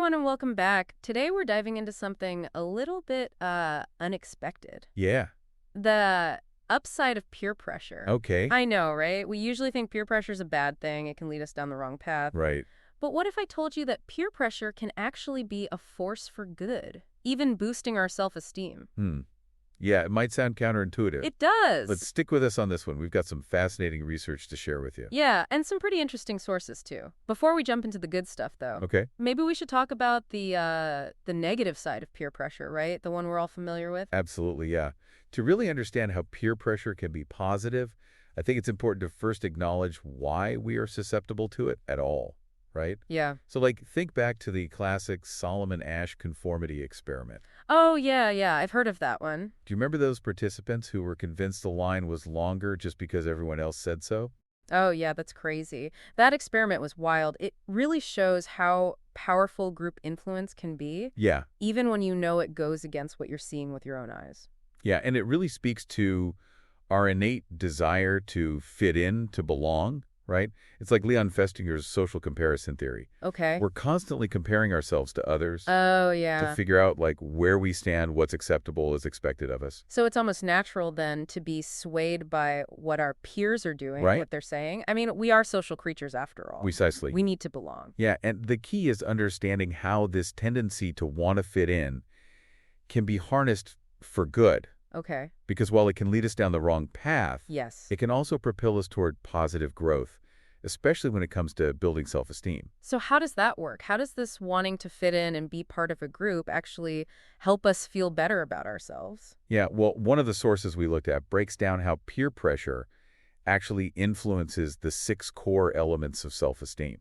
everyone, and welcome back. Today we're diving into something a little bit unexpected. Yeah. The upside of peer pressure. Okay. I know, right? We usually think peer pressure is a bad thing. It can lead us down the wrong path. Right. But what if I told you that peer pressure can actually be a force for good, even boosting our self-esteem? Yeah, it might sound counterintuitive. It does. But stick with us on this one. We've got some fascinating research to share with you. Yeah, and some pretty interesting sources too. Before we jump into the good stuff, though, Okay. maybe we should talk about the negative side of peer pressure, right? The one we're all familiar with. Absolutely, yeah. To really understand how peer pressure can be positive, I think it's important to first acknowledge why we are susceptible to it at all, right? Yeah. So, think back to the classic Solomon-Asch conformity experiment. Oh, yeah, I've heard of that one. Do you remember those participants who were convinced the line was longer just because everyone else said so? Oh, yeah, that's crazy. That experiment was wild. It really shows how powerful group influence can be, Yeah. even when you know it goes against what you're seeing with your own eyes. Yeah, and it really speaks to our innate desire to fit in, to belong, right? It's like Leon Festinger's social comparison theory. Okay. We're constantly comparing ourselves to others Oh, to yeah. figure out, where we stand, what's acceptable, is expected of us. So it's almost natural then to be swayed by what our peers are doing, Right. what they're saying. I mean, we are social creatures after all. Precisely. We need to belong. Yeah, and the key is understanding how this tendency to want to fit in can be harnessed for good. Okay. Because while it can lead us down the wrong path, Yes. it can also propel us toward positive growth, especially when it comes to building self-esteem. So how does that work? How does this wanting to fit in and be part of a group actually help us feel better about ourselves? Yeah, well, one of the sources we looked at breaks down how peer pressure actually influences the 6 core elements of self-esteem.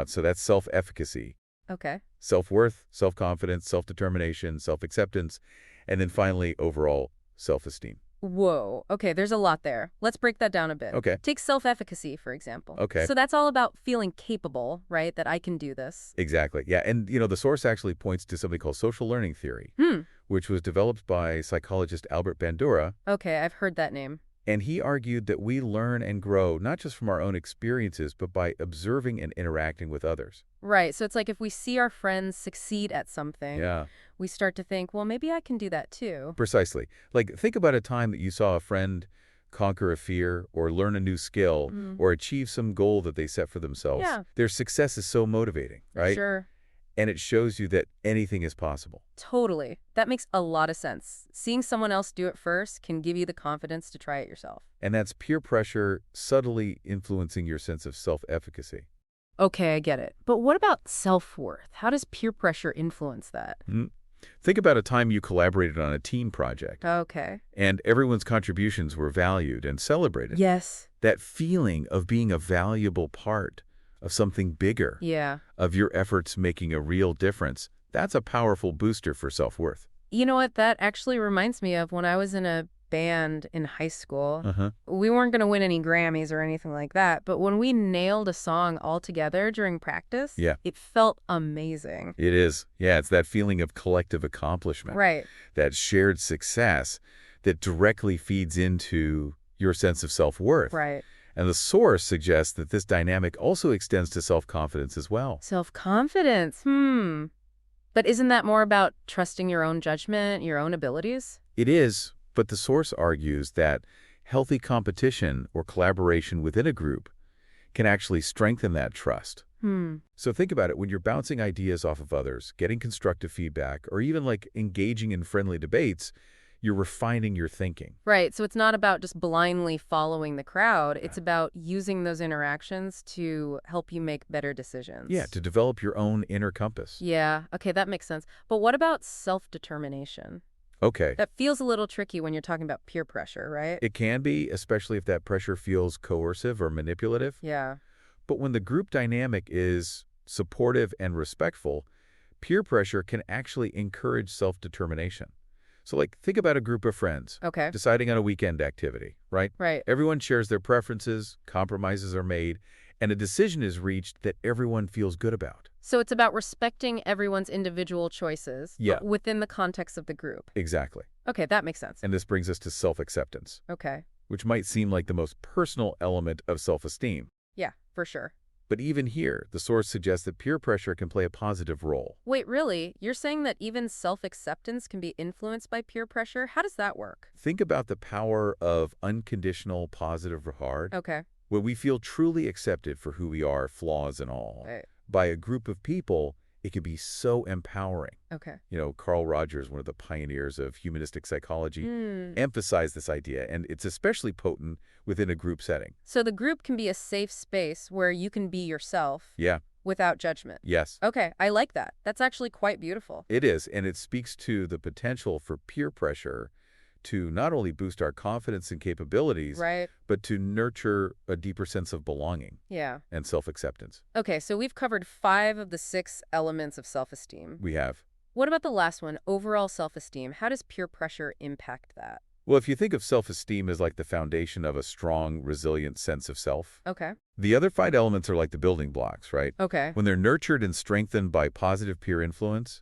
So that's self-efficacy, Okay. self-worth, self-confidence, self-determination, self-acceptance, and then finally, overall self-esteem. Whoa. Okay, there's a lot there. Let's break that down a bit. Okay. Take self-efficacy, for example. Okay. So that's all about feeling capable, right? That I can do this. Exactly. Yeah, and the source actually points to something called social learning theory, which was developed by psychologist Albert Bandura. Okay, I've heard that name. And he argued that we learn and grow not just from our own experiences, but by observing and interacting with others. Right. So it's like if we see our friends succeed at something, Yeah, we start to think, well, maybe I can do that too. precisely. Think about a time that you saw a friend conquer a fear or learn a new skill or achieve some goal that they set for themselves. Yeah. Their success is so motivating, right? Sure. And it shows you that anything is possible. Totally. That makes a lot of sense. Seeing someone else do it first can give you the confidence to try it yourself. And that's peer pressure subtly influencing your sense of self-efficacy. Okay, I get it. But what about self-worth? How does peer pressure influence that? Think about a time you collaborated on a team project, Okay. and everyone's contributions were valued and celebrated. Yes. That feeling of being a valuable part of something bigger, Yeah. of your efforts making a real difference, that's a powerful booster for self-worth. You know what? That actually reminds me of when I was in a band in high school. We weren't going to win any Grammys or anything like that, but when we nailed a song all together during practice, Yeah. it felt amazing. It is. Yeah, it's that feeling of collective accomplishment. Right. That shared success that directly feeds into your sense of self-worth. Right. And the source suggests that this dynamic also extends to self-confidence as well. Self-confidence. But isn't that more about trusting your own judgment, your own abilities? It is, but the source argues that healthy competition or collaboration within a group can actually strengthen that trust. So think about it. When you're bouncing ideas off of others, getting constructive feedback, or even engaging in friendly debates, you're refining your thinking. Right. So it's not about just blindly following the crowd. It's about using those interactions to help you make better decisions. Yeah, to develop your own inner compass. Yeah. Okay, that makes sense. But what about self-determination? Okay. That feels a little tricky when you're talking about peer pressure, right? It can be, especially if that pressure feels coercive or manipulative. Yeah. But when the group dynamic is supportive and respectful, peer pressure can actually encourage self-determination. So think about a group of friends Okay. deciding on a weekend activity, right? Right. Everyone shares their preferences, compromises are made, and a decision is reached that everyone feels good about. So it's about respecting everyone's individual choices Yeah. within the context of the group. Exactly. Okay, that makes sense. And this brings us to self-acceptance, Okay. which might seem like the most personal element of self-esteem. Yeah, for sure. But even here, the source suggests that peer pressure can play a positive role. Wait, really? You're saying that even self-acceptance can be influenced by peer pressure? How does that work? Think about the power of unconditional positive regard. Okay. When we feel truly accepted for who we are, flaws and all, Right. by a group of people, it can be so empowering. Okay. Carl Rogers, one of the pioneers of humanistic psychology, Hmm. emphasized this idea, and it's especially potent within a group setting. So the group can be a safe space where you can be yourself Yeah, without judgment. yes, Okay, I like that. That's actually quite beautiful. it is, and it speaks to the potential for peer pressure to not only boost our confidence and capabilities, Right? but to nurture a deeper sense of belonging Yeah. and self-acceptance. Okay, so we've covered 5 of the 6 elements of self-esteem. We have. What about the last one, overall self-esteem? How does peer pressure impact that? Well, if you think of self-esteem as like the foundation of a strong, resilient sense of self, Okay. the other 5 elements are like the building blocks, right? Okay. When they're nurtured and strengthened by positive peer influence,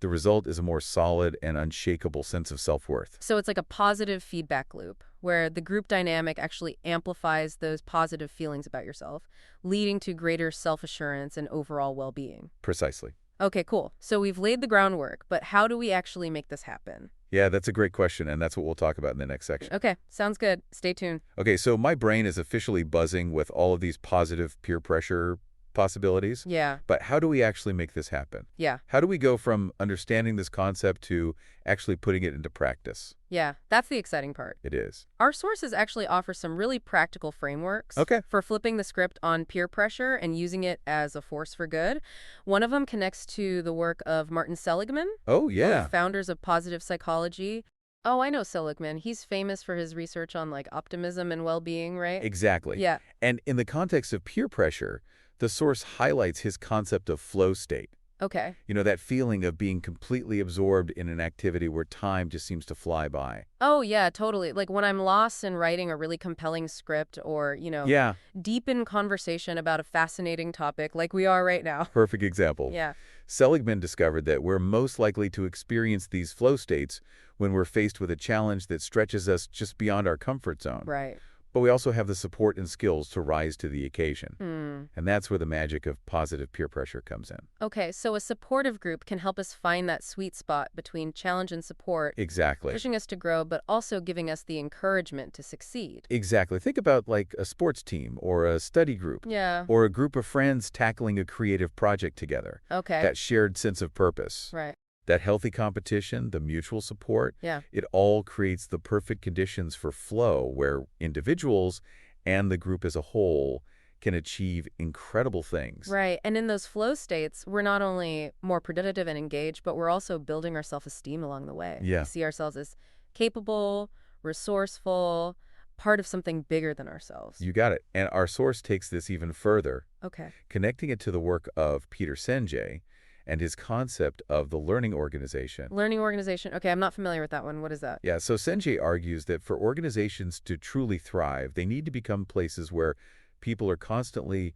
the result is a more solid and unshakable sense of self-worth. So it's like a positive feedback loop where the group dynamic actually amplifies those positive feelings about yourself, leading to greater self-assurance and overall well-being. Precisely. Okay, cool. So we've laid the groundwork, but how do we actually make this happen? Yeah, that's a great question, and that's what we'll talk about in the next section. Okay, sounds good. Stay tuned. Okay, so my brain is officially buzzing with all of these positive peer pressure possibilities. Yeah, But how do we actually make this happen? yeah, How do we go from understanding this concept to actually putting it into practice? yeah. That's the exciting part. It is. Our sources actually offer some really practical frameworks Okay. for flipping the script on peer pressure and using it as a force for good. One of them connects to the work of Martin Seligman, Oh, one of yeah. the founders of positive psychology. Oh, I know Seligman. He's famous for his research on optimism and well-being, right? Exactly. Yeah. And in the context of peer pressure, the source highlights his concept of flow state. Okay. That feeling of being completely absorbed in an activity where time just seems to fly by. Oh, yeah, totally. Like when I'm lost in writing a really compelling script or, Yeah, deep in conversation about a fascinating topic like we are right now. perfect example. Yeah. Seligman discovered that we're most likely to experience these flow states when we're faced with a challenge that stretches us just beyond our comfort zone. Right. But we also have the support and skills to rise to the occasion. Hmm. And that's where the magic of positive peer pressure comes in. Okay, so a supportive group can help us find that sweet spot between challenge and support, Exactly. pushing us to grow, but also giving us the encouragement to succeed. Exactly. Think about like a sports team or a study group Yeah. or a group of friends tackling a creative project together. Okay. That shared sense of purpose, Right. that healthy competition, the mutual support, Yeah. it all creates the perfect conditions for flow where individuals and the group as a whole can achieve incredible things. Right. And in those flow states, we're not only more productive and engaged, but we're also building our self-esteem along the way. Yeah. We see ourselves as capable, resourceful, part of something bigger than ourselves. You got it. And our source takes this even further, Okay. connecting it to the work of Peter Senge and his concept of the learning organization. Learning organization. Okay, I'm not familiar with that one. What is that? Yeah, so Senge argues that for organizations to truly thrive, they need to become places where people are constantly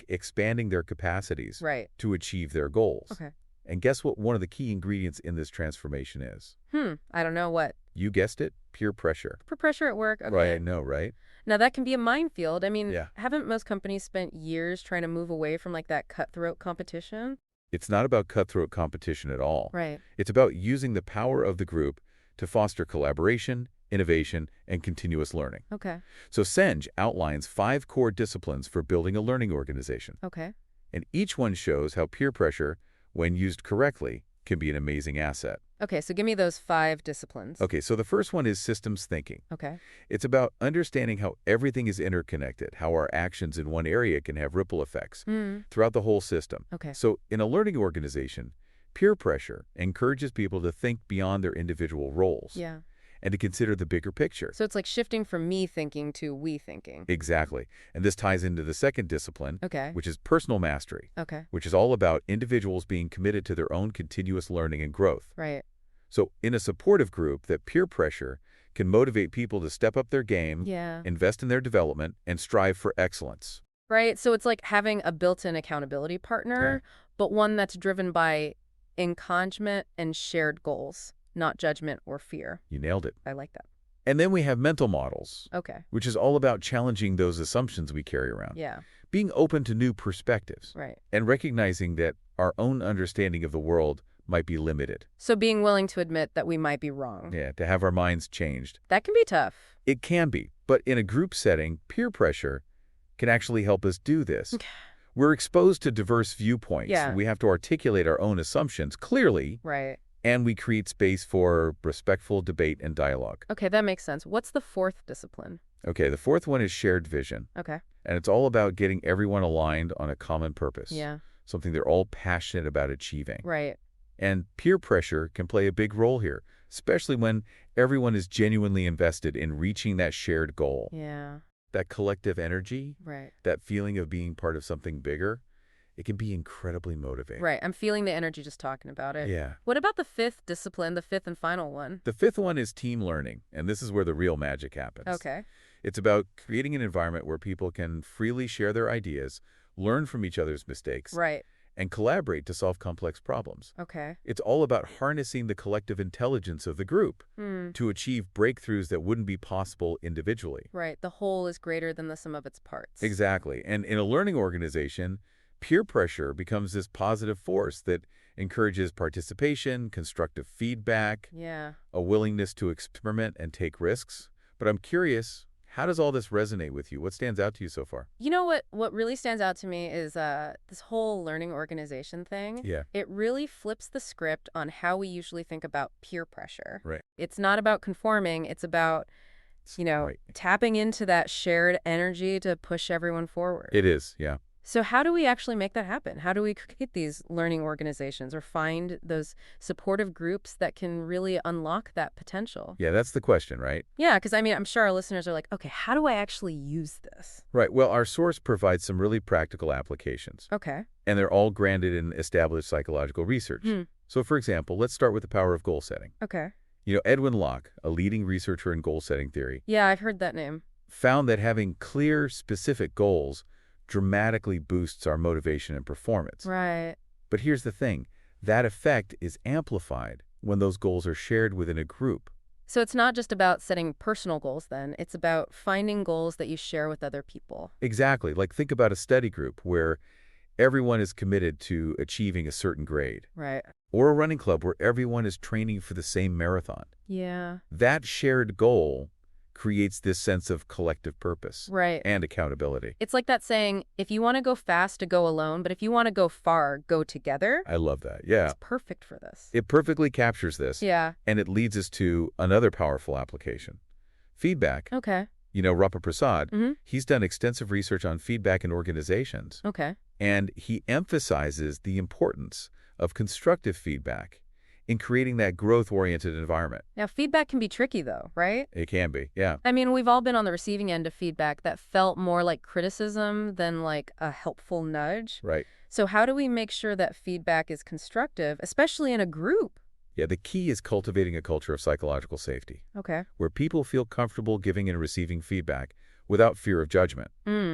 expanding their capacities Right. to achieve their goals. Okay. And guess what one of the key ingredients in this transformation is? I don't know what. You guessed it, peer pressure. For pressure at work. Okay. Right, I know, right? Now that can be a minefield. I mean, Yeah. haven't most companies spent years trying to move away from that cutthroat competition? It's not about cutthroat competition at all. Right. It's about using the power of the group to foster collaboration, innovation, and continuous learning. Okay. So Senge outlines 5 core disciplines for building a learning organization. Okay. And each one shows how peer pressure, when used correctly, can be an amazing asset. Okay, so give me those 5 disciplines. Okay, so the first one is systems thinking. Okay. It's about understanding how everything is interconnected, how our actions in one area can have ripple effects throughout the whole system. Okay. So in a learning organization, peer pressure encourages people to think beyond their individual roles Yeah. and to consider the bigger picture. So it's like shifting from me thinking to we thinking. Exactly. And this ties into the second discipline, Okay. which is personal mastery, Okay. which is all about individuals being committed to their own continuous learning and growth. Right. So in a supportive group, that peer pressure can motivate people to step up their game, Yeah. invest in their development, and strive for excellence. Right. So it's like having a built-in accountability partner, but one that's driven by encouragement and shared goals, not judgment or fear. You nailed it. I like that. And then we have mental models, Okay. which is all about challenging those assumptions we carry around. Yeah. being open to new perspectives Right. and recognizing that our own understanding of the world might be limited. So being willing to admit that we might be wrong. Yeah, to have our minds changed. That can be tough. It can be, but in a group setting, peer pressure can actually help us do this. We're exposed to diverse viewpoints. Yeah. We have to articulate our own assumptions clearly, Right. and we create space for respectful debate and dialogue. Okay, that makes sense. What's the fourth discipline? Okay, the fourth one is shared vision, Okay. and it's all about getting everyone aligned on a common purpose, Yeah. something they're all passionate about achieving. Right. And peer pressure can play a big role here, especially when everyone is genuinely invested in reaching that shared goal. Yeah. That collective energy, Right. that feeling of being part of something bigger, it can be incredibly motivating. Right. I'm feeling the energy just talking about it. Yeah. What about the fifth discipline, the fifth and final one? The fifth one is team learning, and this is where the real magic happens. Okay. It's about creating an environment where people can freely share their ideas, learn from each other's mistakes, Right. and collaborate to solve complex problems. Okay. It's all about harnessing the collective intelligence of the group to achieve breakthroughs that wouldn't be possible individually. Right. The whole is greater than the sum of its parts. Exactly. And in a learning organization, peer pressure becomes this positive force that encourages participation, constructive feedback, Yeah. a willingness to experiment and take risks. But I'm curious, how does all this resonate with you? What stands out to you so far? You know what really stands out to me is this whole learning organization thing. Yeah. It really flips the script on how we usually think about peer pressure. Right. It's not about conforming, it's about, Right. tapping into that shared energy to push everyone forward. It is, yeah. So how do we actually make that happen? How do we create these learning organizations or find those supportive groups that can really unlock that potential? Yeah, that's the question, right? Yeah, because I'm sure our listeners are like, okay, how do I actually use this? Right. Well, our source provides some really practical applications, Okay. and they're all grounded in established psychological research. So, for example, let's start with the power of goal setting. Okay. Edwin Locke, a leading researcher in goal-setting theory, Yeah, I've heard that name. found that having clear, specific goals dramatically boosts our motivation and performance. Right. But here's the thing. That effect is amplified when those goals are shared within a group. So it's not just about setting personal goals then. It's about finding goals that you share with other people. Exactly. Like think about a study group where everyone is committed to achieving a certain grade, Right. or a running club where everyone is training for the same marathon. Yeah. That shared goal creates this sense of collective purpose Right. and accountability. It's like that saying, if you want to go fast, to go alone, but if you want to go far, go together. I love that. Yeah. It's perfect for this. It perfectly captures this. Yeah. And it leads us to another powerful application. Feedback. Okay. Rapa Prasad, Mm-hmm. he's done extensive research on feedback in organizations. Okay. And he emphasizes the importance of constructive feedback in creating that growth-oriented environment. Now, feedback can be tricky though, right? It can be, yeah. We've all been on the receiving end of feedback that felt more like criticism than like a helpful nudge. Right. So how do we make sure that feedback is constructive, especially in a group? Yeah, the key is cultivating a culture of psychological safety, Okay. where people feel comfortable giving and receiving feedback without fear of judgment.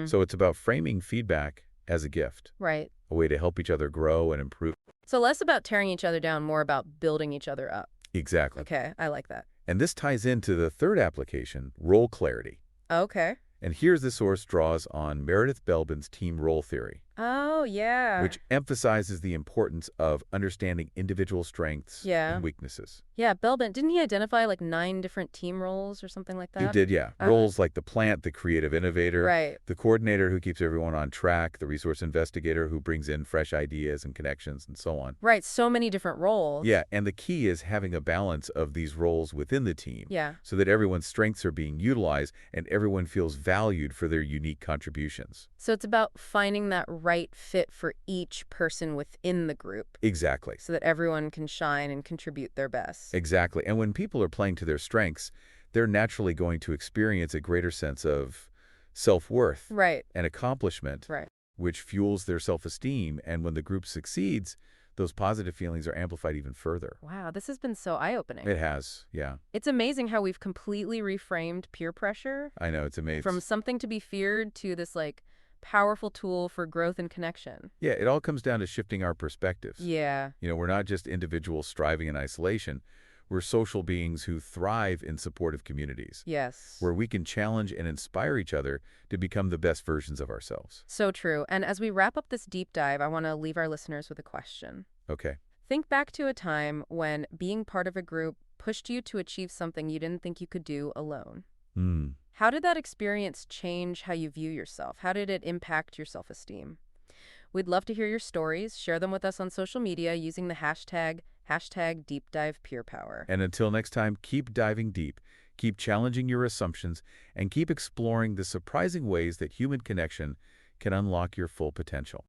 So it's about framing feedback as a gift, Right. a way to help each other grow and improve. So less about tearing each other down, more about building each other up. Exactly. Okay, I like that. And this ties into the third application, role clarity. Okay. And here's the source draws on Meredith Belbin's team role theory, Oh, yeah. which emphasizes the importance of understanding individual strengths Yeah. and weaknesses. Yeah, Belbin, didn't he identify like 9 different team roles or something like that? He did, yeah. Roles like the plant, the creative innovator, Right. the coordinator who keeps everyone on track, the resource investigator who brings in fresh ideas and connections, and so on. Right, so many different roles. Yeah, and the key is having a balance of these roles within the team. Yeah. So that everyone's strengths are being utilized and everyone feels valued for their unique contributions. So it's about finding that right fit for each person within the group Exactly. so that everyone can shine and contribute their best. Exactly. And when people are playing to their strengths, they're naturally going to experience a greater sense of self-worth Right. and accomplishment, Right. which fuels their self-esteem. And when the group succeeds, those positive feelings are amplified even further. Wow, this has been so eye-opening. It has, yeah. It's amazing how we've completely reframed peer pressure I know, it's amazing. from something to be feared to this like powerful tool for growth and connection. Yeah, it all comes down to shifting our perspectives. Yeah. We're not just individuals striving in isolation. We're social beings who thrive in supportive communities, Yes. where we can challenge and inspire each other to become the best versions of ourselves. So true. And as we wrap up this deep dive, I want to leave our listeners with a question. Okay. Think back to a time when being part of a group pushed you to achieve something you didn't think you could do alone. Hmm. How did that experience change how you view yourself? How did it impact your self-esteem? We'd love to hear your stories. Share them with us on social media using the hashtag #DeepDivePeerPower. And until next time, keep diving deep, keep challenging your assumptions, and keep exploring the surprising ways that human connection can unlock your full potential.